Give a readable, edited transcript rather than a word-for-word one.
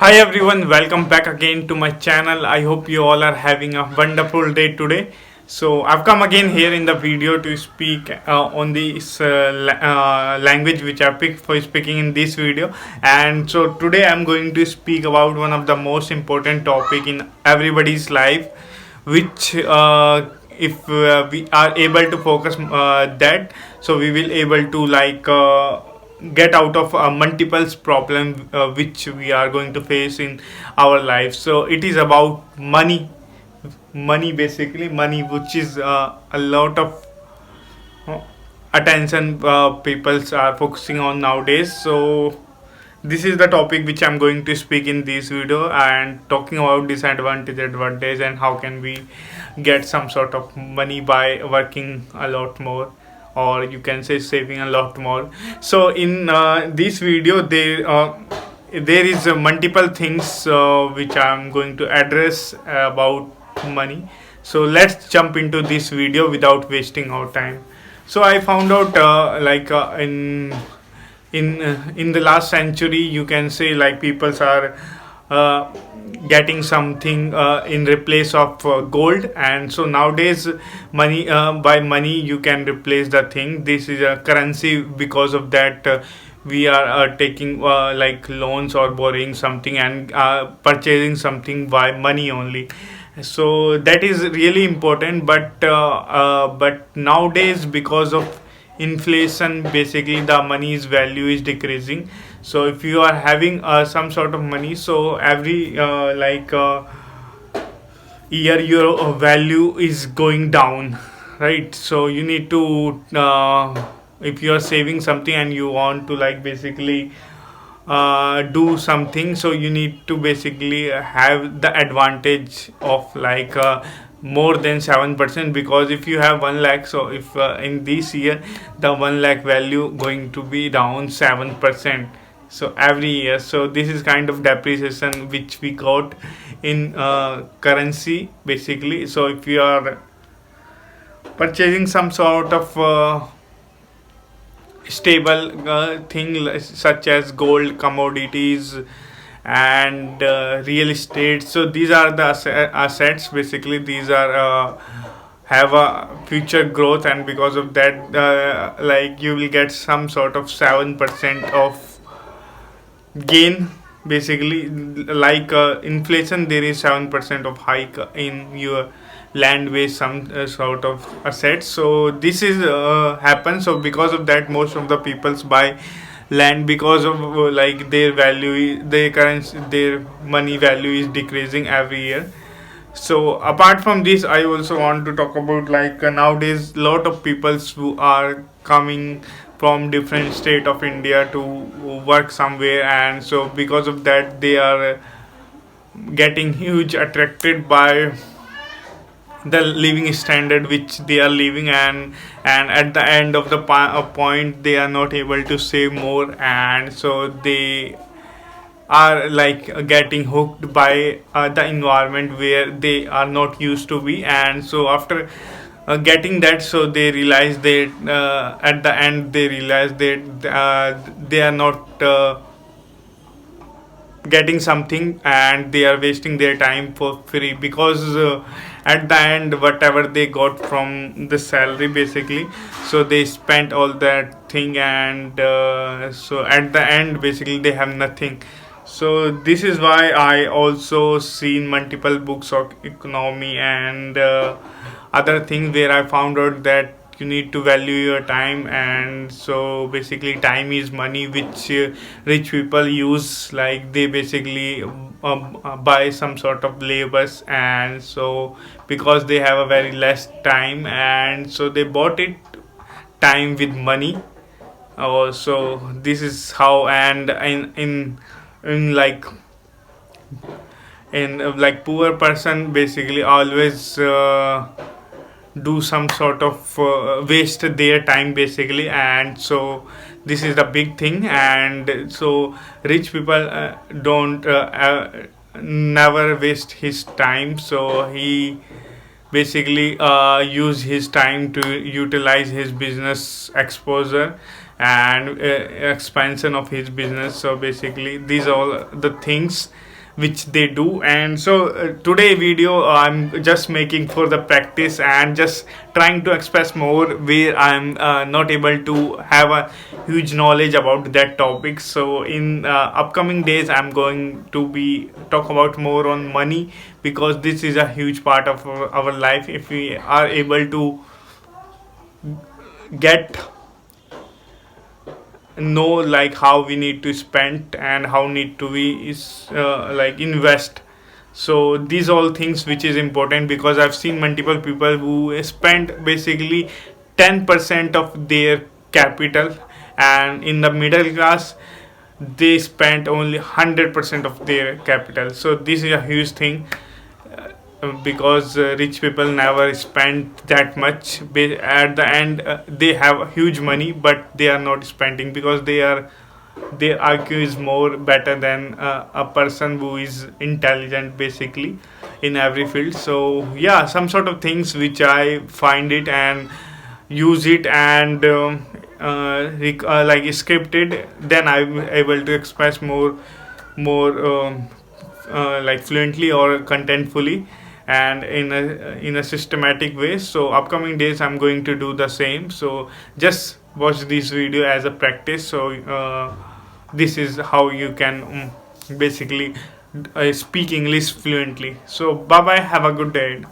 Hi everyone, welcome back again to my channel. I hope you all are having a wonderful day today. So I've come again here in the video to speak on this language which I picked for speaking in this video. And so today I'm going to speak about one of the most important topic in everybody's life, which if we are able to focus that, so we will able to get out of multiple problem which we are going to face in our life. So it is about money, basically money, which is a lot of uh, attention peoples are focusing on nowadays. So this is the topic which I'm going to speak in this video, and talking about disadvantage, advantage, and how can we get some sort of money by working a lot more, or you can say saving a lot more. So in this video there is multiple things which I'm going to address about money. So let's jump into this video without wasting our time. So I found out in the last century, you can say, like, people are uh, getting something in replace of gold. And so nowadays money, by money you can replace the thing. This is a currency. Because of that, we are taking like loans or borrowing something and purchasing something by money only. So that is really important, but nowadays, because of inflation, basically the money's value is decreasing. So if you are having some sort of money, so every year your value is going down, right? So you need to if you are saving something and you want to, like, basically do something, so you need to basically have the advantage of more than 7%. Because if you have 1 lakh, so if in this year the 1 lakh value going to be down 7%, so every year. So this is kind of depreciation which we got in currency, basically. So if you are purchasing some sort of stable thing, such as gold, commodities, and real estate, so these are the assets, basically. These are have a future growth, and because of that, you will get some sort of 7% of gain, basically. Like inflation, there is 7% of hike in your land based some sort of assets. So this is happens. So because of that, most of the peoples buy land, because of their value, their currency, their money value is decreasing every year. So apart from this, I also want to talk about, nowadays lot of peoples who are coming from different state of India to work somewhere, and so because of that they are getting huge attracted by the living standard which they are living. And at the end of the point, they are not able to save more, and so they are getting hooked by the environment where they are not used to be. And so after getting that, so they realize that at the end they realize that they are not getting something, and they are wasting their time for free. Because at the end, whatever they got from the salary, basically, so they spent all that thing, and so at the end, basically, they have nothing. So this is why I also seen multiple books of economy and other things, where I found out that you need to value your time. And so basically time is money, which rich people use. Like, they basically buy some sort of labors, and so because they have a very less time, and so they bought it time with money. So this is how. And in like in like poor person, basically always do some sort of waste their time, basically. And so this is the big thing. And so rich people don't never waste his time. So he basically use his time to utilize his business exposure and expansion of his business. So basically these are all the things which they do. And so today video I'm just making for the practice and just trying to express more where I'm not able to have a huge knowledge about that topic. So in upcoming days I'm going to be talk about more on money, because this is a huge part of our life. If we are able to get know like how we need to spend and how need to we is like invest. So these all things which is important, because I've seen multiple people who spend basically 10% of their capital, and in the middle class they spent only 100% of their capital. So this is a huge thing, because rich people never spend that much. At the end they have huge money, but they are not spending because their IQ is more better than a person who is intelligent basically in every field. So yeah, some sort of things which I find it and use it and like scripted, then I'm able to express more like fluently or contentfully and in a systematic way. So upcoming days I'm going to do the same. So just watch this video as a practice. So this is how you can basically speak English fluently. So bye bye, have a good day.